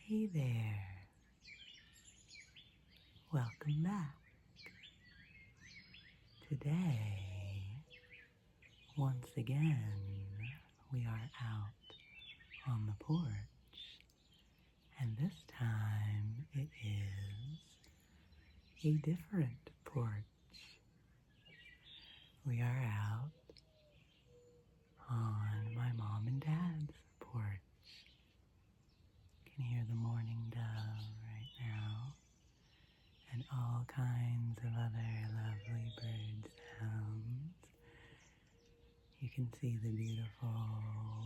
Hey there, welcome back. Today, once again, we are out on the porch, and this time it is a different porch. We are out on my mom and dad's porch. You can hear the morning dove right now, and all kinds of other lovely bird sounds. You can see the beautiful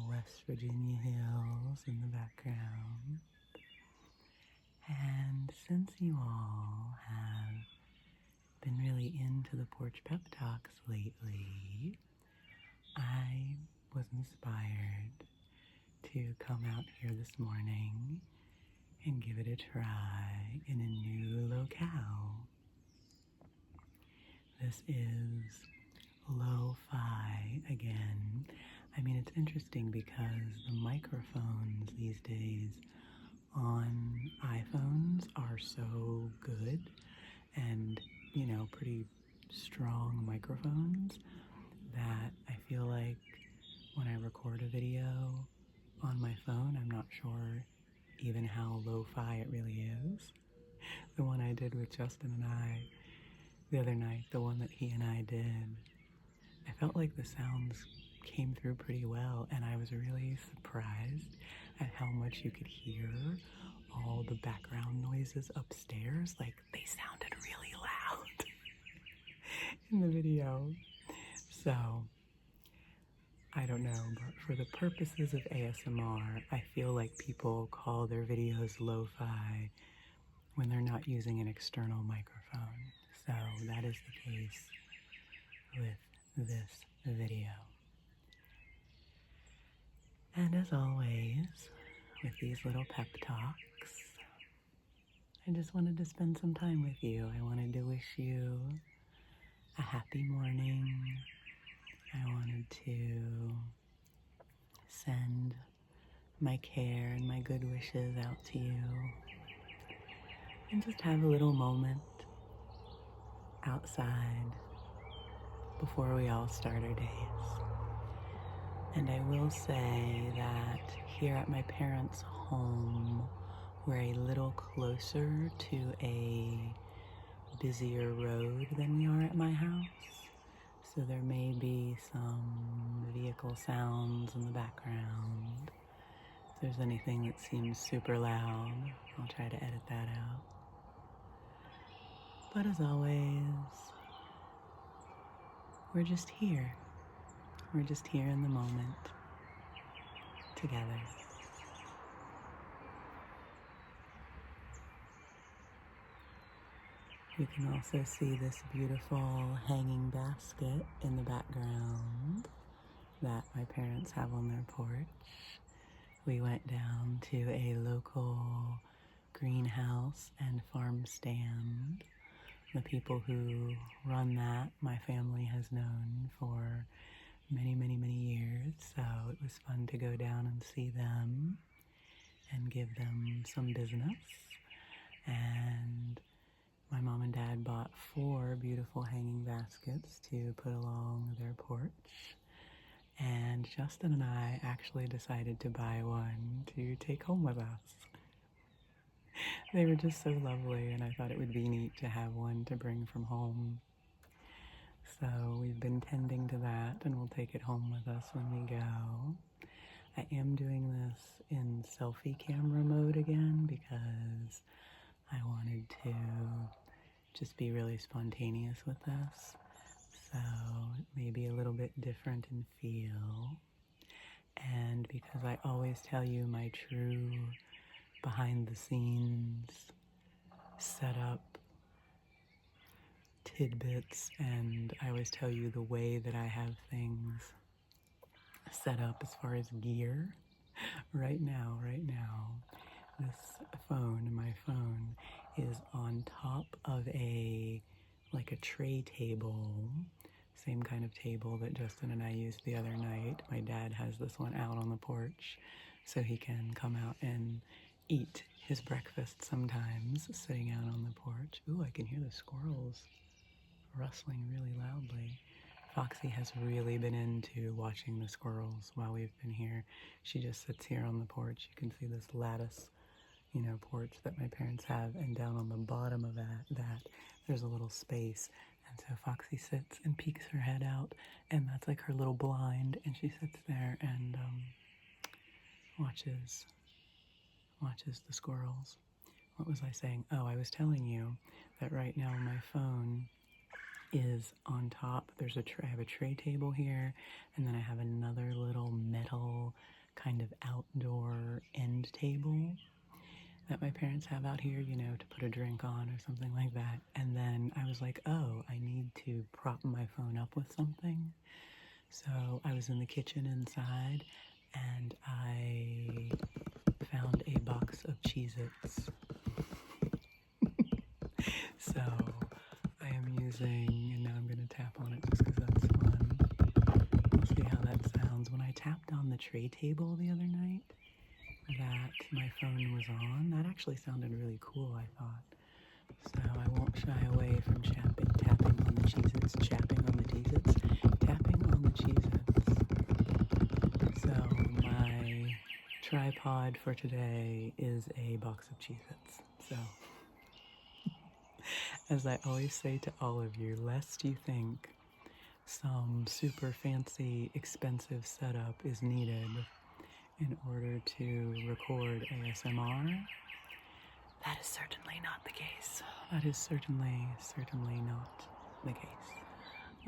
West Virginia hills in the background. And since you all have been really into the Porch Pep Talks lately, I was inspired to come out here this morning and give it a try in a new locale. This is lo-fi again. I mean, it's interesting because the microphones these days on iPhones are so good and, pretty strong microphones that I feel like when I record a video on my phone, I'm not sure even how lo-fi it really is. The one I did with Justin and I the other night, the one that he and I did, I felt like the sounds came through pretty well, and I was really surprised at how much you could hear all the background noises upstairs. Like, they sounded really loud in the video. So, I don't know, but for the purposes of ASMR, I feel like people call their videos lo-fi when they're not using an external microphone. So that is the case with this video. And as always, with these little pep talks, I just wanted to spend some time with you. I wanted to wish you a happy morning. I wanted to send my care and my good wishes out to you, and just have a little moment outside before we all start our days. And I will say that here at my parents' home, we're a little closer to a busier road than we are at my house. So there may be some vehicle sounds in the background. If there's anything that seems super loud, I'll try to edit that out. But as always, we're just here. We're just here in the moment, together. You can also see this beautiful hanging basket in the background that my parents have on their porch. We went down to a local greenhouse and farm stand. The people who run that, my family has known for many, many, many years, so it was fun to go down and see them and give them some business. And my mom and dad bought 4 beautiful hanging baskets to put along their porch, and Justin and I actually decided to buy one to take home with us. They were just so lovely, and I thought it would be neat to have one to bring from home. So we've been tending to that, and we'll take it home with us when we go. I am doing this in selfie camera mode again because I wanted to just be really spontaneous with this. So it may be a little bit different in feel. And because I always tell you my true behind the scenes setup tidbits, and I always tell you the way that I have things set up as far as gear. Right now, this phone, my phone, is on top of a tray table, same kind of table that Justin and I used the other night. My dad has this one out on the porch so he can come out and eat his breakfast sometimes, sitting out on the porch. Ooh, I can hear the squirrels rustling really loudly. Foxy has really been into watching the squirrels while we've been here. She just sits here on the porch. You can see this lattice, porch that my parents have, and down on the bottom of that there's a little space. And so Foxy sits and peeks her head out, and that's like her little blind, and she sits there and watches the squirrels. What was I saying? Oh, I was telling you that right now my phone is on top. There's a tray. I have a tray table here, and then I have another little metal kind of outdoor end table that my parents have out here, to put a drink on or something like that. And then I was like, oh, I need to prop my phone up with something. So I was in the kitchen inside, and I found a box of Cheez-Its. So I am using, and now I'm going to tap on it just because that's fun. We'll see how that sounds. When I tapped on the tray table the other night that my phone was on, that actually sounded really cool, I thought. So I won't shy away from tapping on the Cheez-Its, tapping on the Cheez-Its. So my tripod for today is a box of Cheez-Its. So, as I always say to all of you, lest you think some super fancy, expensive setup is needed in order to record ASMR, that is certainly not the case. That is certainly not the case.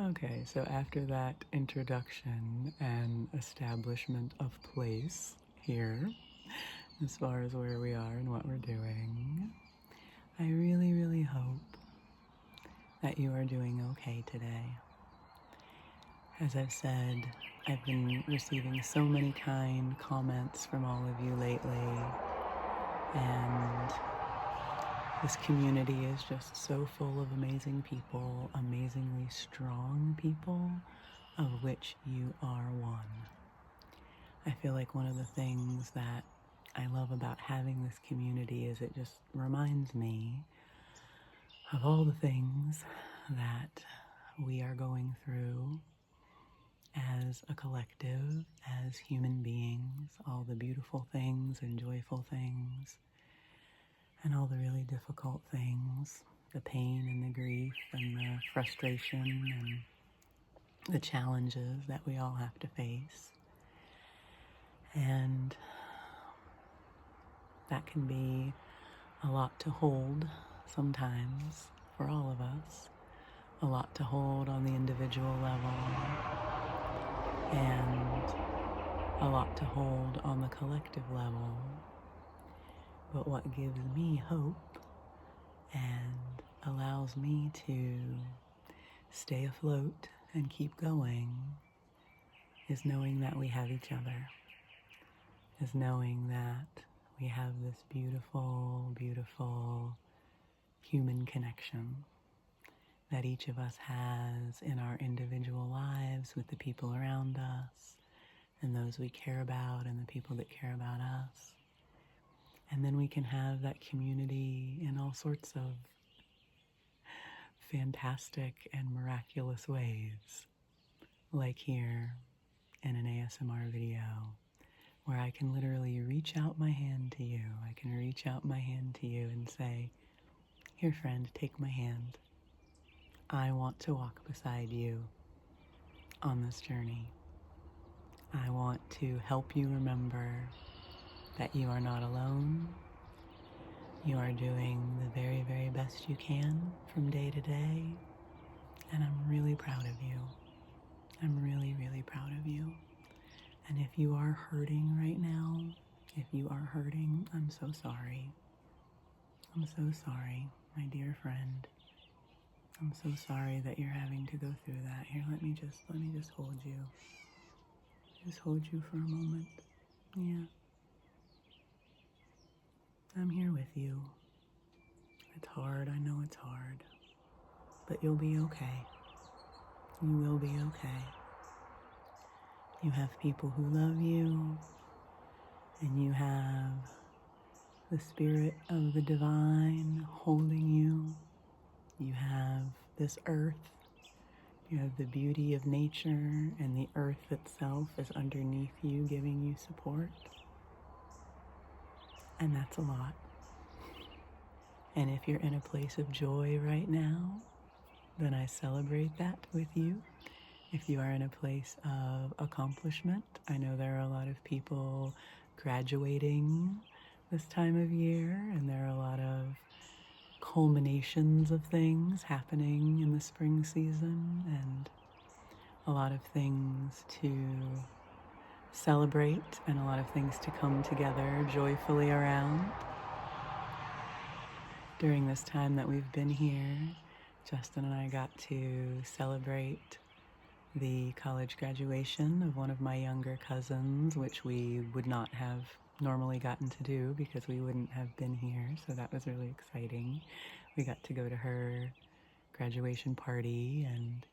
Okay, so after that introduction and establishment of place here, as far as where we are and what we're doing, I really, really hope that you are doing okay today. As I've said, I've been receiving so many kind comments from all of you lately, and this community is just so full of amazing people, amazingly strong people, of which you are one. I feel like one of the things that I love about having this community is it just reminds me of all the things that we are going through as a collective, as human beings, all the beautiful things and joyful things, and all the really difficult things, the pain and the grief and the frustration and the challenges that we all have to face. And that can be a lot to hold sometimes for all of us, a lot to hold on the individual level, and a lot to hold on the collective level. But what gives me hope and allows me to stay afloat and keep going is knowing that we have each other, is knowing that we have this beautiful, beautiful human connection that each of us has in our individual lives with the people around us and those we care about and the people that care about us. And then we can have that community in all sorts of fantastic and miraculous ways, like here in an ASMR video, where I can literally reach out my hand to you. I can reach out my hand to you and say, here, friend, take my hand. I want to walk beside you on this journey. I want to help you remember that you are not alone. You are doing the very, very best you can from day to day. And I'm really proud of you. I'm really, really proud of you. And if you are hurting right now, if you are hurting, I'm so sorry. I'm so sorry, my dear friend. I'm so sorry that you're having to go through that. Here, let me just hold you. Just hold you for a moment. Yeah. I'm here with you. It's hard, I know it's hard. But you'll be okay. You will be okay. You have people who love you, and you have the spirit of the divine holding you. You have this earth. You have the beauty of nature, and the earth itself is underneath you, giving you support. And that's a lot. And if you're in a place of joy right now, then I celebrate that with you. If you are in a place of accomplishment, I know there are a lot of people graduating this time of year, and there are a lot of culminations of things happening in the spring season, and a lot of things to celebrate and a lot of things to come together joyfully around. During this time that we've been here, Justin and I got to celebrate the college graduation of one of my younger cousins, which we would not have normally gotten to do because we wouldn't have been here, so that was really exciting. We got to go to her graduation party and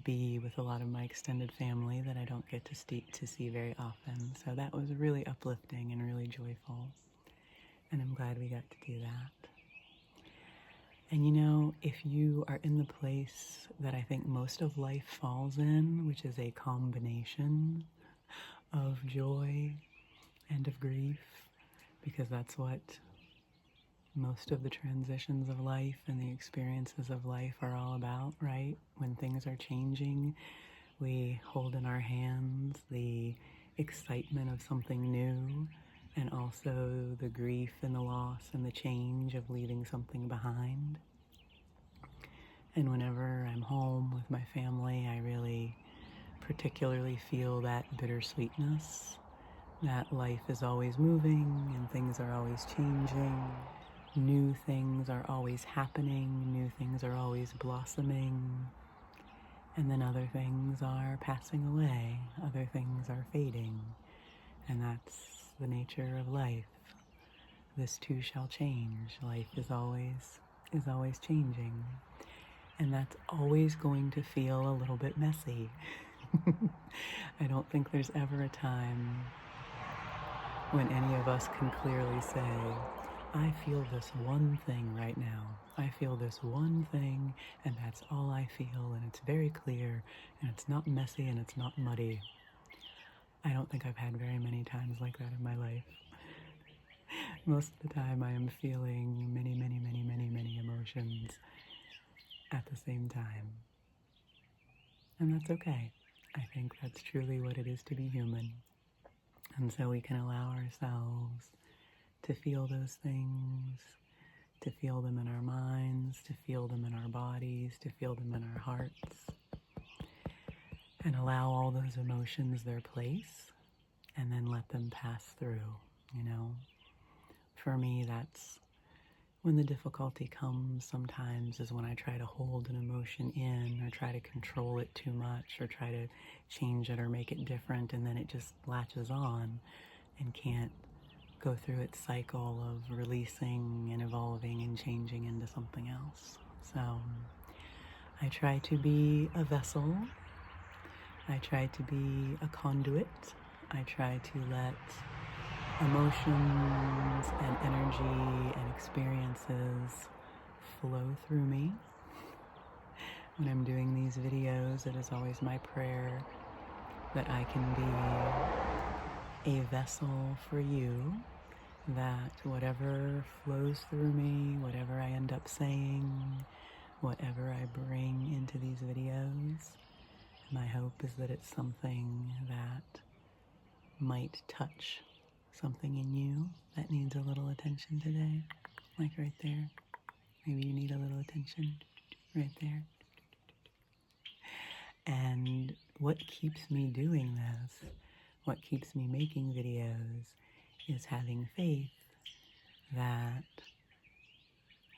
be with a lot of my extended family that I don't get to see very often, so that was really uplifting and really joyful, and I'm glad we got to do that. And you know, if you are in the place that I think most of life falls in, which is a combination of joy and of grief, because that's what most of the transitions of life and the experiences of life are all about, right? When things are changing, we hold in our hands the excitement of something new, and also the grief and the loss and the change of leaving something behind. And whenever I'm home with my family, I really particularly feel that bittersweetness, that life is always moving and things are always changing. New things are always happening, new things are always blossoming, and then other things are passing away, other things are fading, and that's the nature of life. This too shall change. Life is always changing, and that's always going to feel a little bit messy. I don't think there's ever a time when any of us can clearly say, I feel this one thing right now. I feel this one thing, and that's all I feel, and it's very clear, and it's not messy, and it's not muddy. I don't think I've had very many times like that in my life. Most of the time I am feeling many emotions at the same time. And that's okay. I think that's truly what it is to be human. And so we can allow ourselves to feel those things, to feel them in our minds, to feel them in our bodies, to feel them in our hearts, and allow all those emotions their place, and then let them pass through, you know. For me, that's when the difficulty comes sometimes, is when I try to hold an emotion in or try to control it too much or try to change it or make it different, and then it just latches on and can't go through its cycle of releasing and evolving and changing into something else. So I try to be a vessel. I try to be a conduit. I try to let emotions and energy and experiences flow through me. When I'm doing these videos, it is always my prayer that I can be a vessel for you, that whatever flows through me, whatever I end up saying, whatever I bring into these videos, my hope is that it's something that might touch something in you that needs a little attention today, like right there. Maybe you need a little attention right there. And what keeps me doing this, what keeps me making videos, is having faith that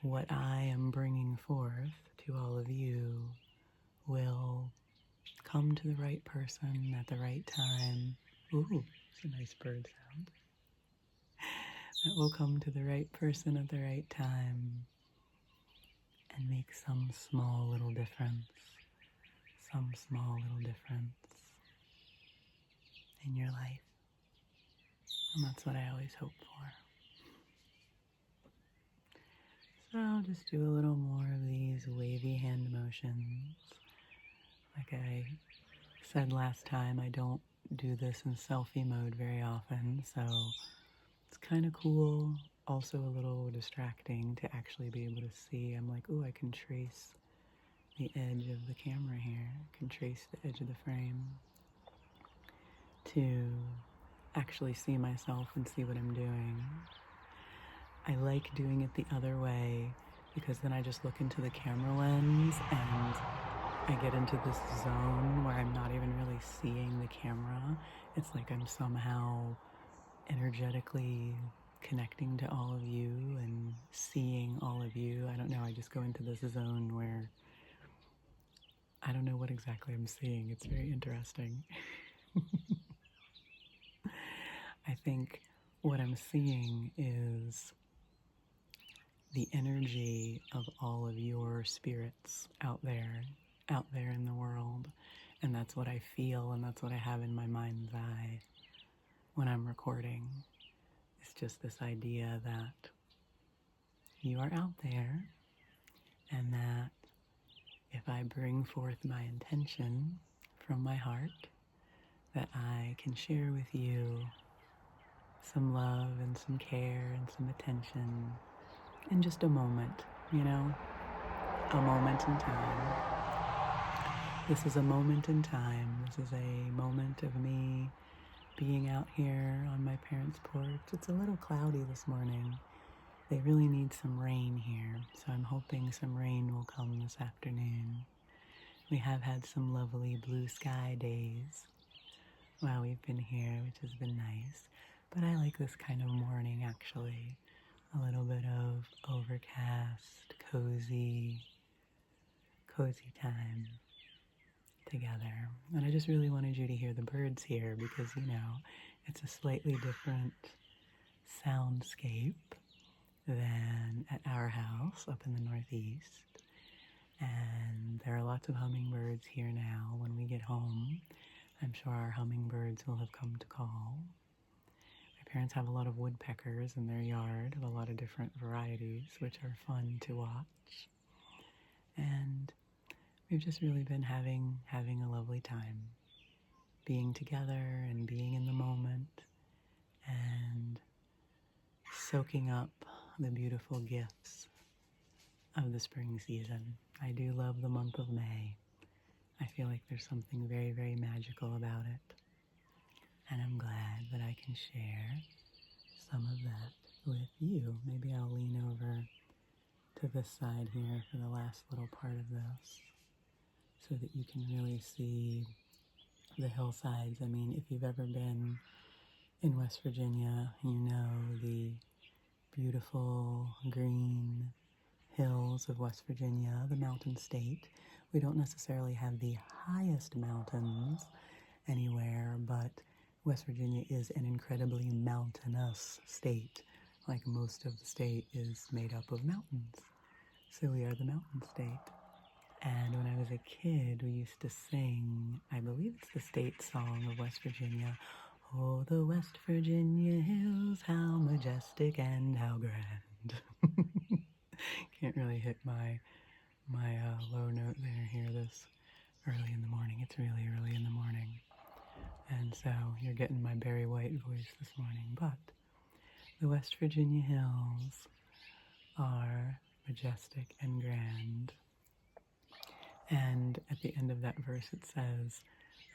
what I am bringing forth to all of you will come to the right person at the right time. Ooh, it's a nice bird sound. That will come to the right person at the right time and make some small little difference in your life. And that's what I always hope for. just do a little more of these wavy hand motions. Like I said last time, I don't do this in selfie mode very often, so it's kind of cool, also a little distracting to actually be able to see. I'm like, ooh, I can trace the edge of the camera here. I can trace the edge of the frame to actually see myself and see what I'm doing. I like doing it the other way because then I just look into the camera lens and I get into this zone where I'm not even really seeing the camera. It's like I'm somehow energetically connecting to all of you and seeing all of you. I don't know, I just go into this zone where I don't know what exactly I'm seeing. It's very interesting. I think what I'm seeing is the energy of all of your spirits out there in the world. And that's what I feel, and that's what I have in my mind's eye when I'm recording. It's just this idea that you are out there, and that if I bring forth my intention from my heart, that I can share with you some love and some care and some attention in just a moment, you know, a moment in time. This is a moment in time. This is a moment of me being out here on my parents' porch. It's a little cloudy this morning. They really need some rain here, so I'm hoping some rain will come this afternoon. We have had some lovely blue sky days while we've been here, which has been nice. But I like this kind of morning, actually. A little bit of overcast, cozy time together. And I just really wanted you to hear the birds here because, you know, it's a slightly different soundscape than at our house up in the Northeast. And there are lots of hummingbirds here now. When we get home, I'm sure our hummingbirds will have come to call. My parents have a lot of woodpeckers in their yard of a lot of different varieties, which are fun to watch. And we've just really been having a lovely time, being together and being in the moment and soaking up the beautiful gifts of the spring season. I do love the month of May. I feel like there's something very, very magical about it. And I'm glad that I can share some of that with you. Maybe I'll lean over to this side here for the last little part of this so that you can really see the hillsides. I mean, if you've ever been in West Virginia, you know the beautiful green hills of West Virginia, the mountain state. We don't necessarily have the highest mountains anywhere, but West Virginia is an incredibly mountainous state. Like most of the state is made up of mountains. So we are the mountain state. And when I was a kid, we used to sing, I believe it's the state song of West Virginia. Oh, the West Virginia hills, how majestic and how grand. Can't really hit my low note there here this early in the morning. It's really early in the morning. And so you're getting my Barry White voice this morning. But the West Virginia hills are majestic and grand. And at the end of that verse it says,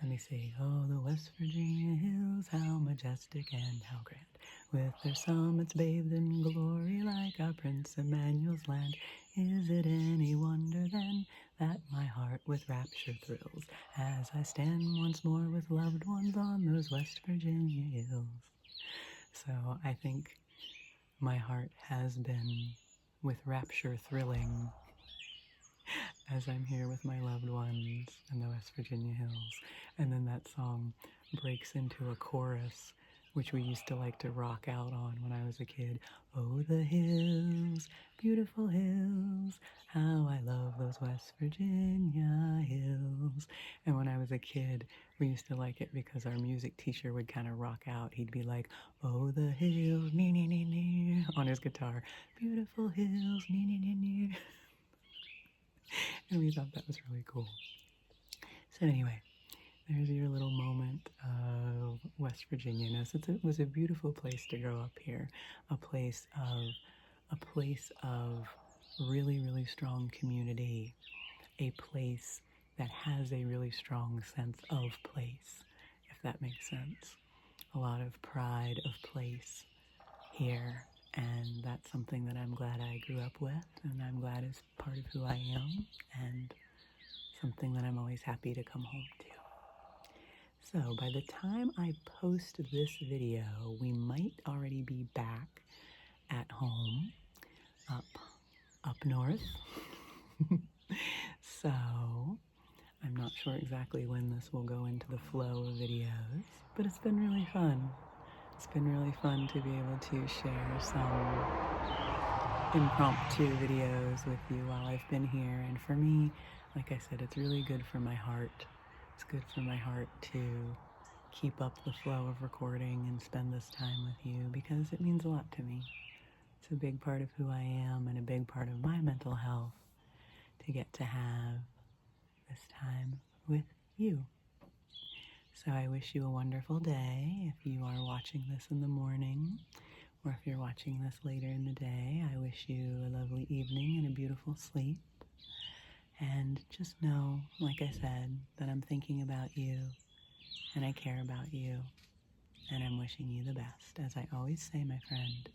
let me see, oh, the West Virginia hills, how majestic and how grand, with their summits bathed in glory like our Prince Emmanuel's land. Is it any wonder then that my heart with rapture thrills as I stand once more with loved ones on those West Virginia hills? So I think my heart has been with rapture thrilling as I'm here with my loved ones in the West Virginia hills. And then that song breaks into a chorus, which we used to like to rock out on when I was a kid. Oh, the hills, beautiful hills, how I love those West Virginia hills. And when I was a kid, we used to like it because our music teacher would kind of rock out. He'd be like, oh, the hills, nee, nee, nee, nee, on his guitar. Beautiful hills, near, near, near, near. And we thought that was really cool. So anyway, there's your little moment of West Virginia. Now, since it was a beautiful place to grow up here, a place of really, really strong community, a place that has a really strong sense of place, if that makes sense. A lot of pride of place here, and that's something that I'm glad I grew up with, and I'm glad is part of who I am, and something that I'm always happy to come home to. So by the time I post this video, we might already be back at home, up north. So I'm not sure exactly when this will go into the flow of videos, but it's been really fun. It's been really fun to be able to share some impromptu videos with you while I've been here. And for me, like I said, it's really good for my heart. It's good for my heart to keep up the flow of recording and spend this time with you because it means a lot to me. It's a big part of who I am and a big part of my mental health to get to have this time with you. So I wish you a wonderful day. If you are watching this in the morning, or if you're watching this later in the day, I wish you a lovely evening and a beautiful sleep. And just know, like I said, that I'm thinking about you and I care about you and I'm wishing you the best. As I always say, my friend,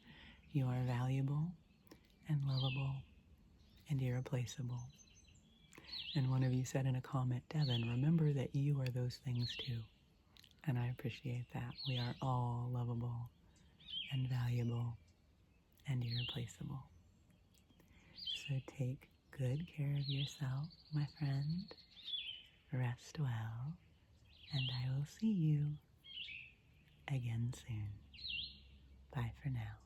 you are valuable and lovable and irreplaceable. And one of you said in a comment, Devan, remember that you are those things too. And I appreciate that. We are all lovable and valuable and irreplaceable. So take good care of yourself, my friend. Rest well, and I will see you again soon. Bye for now.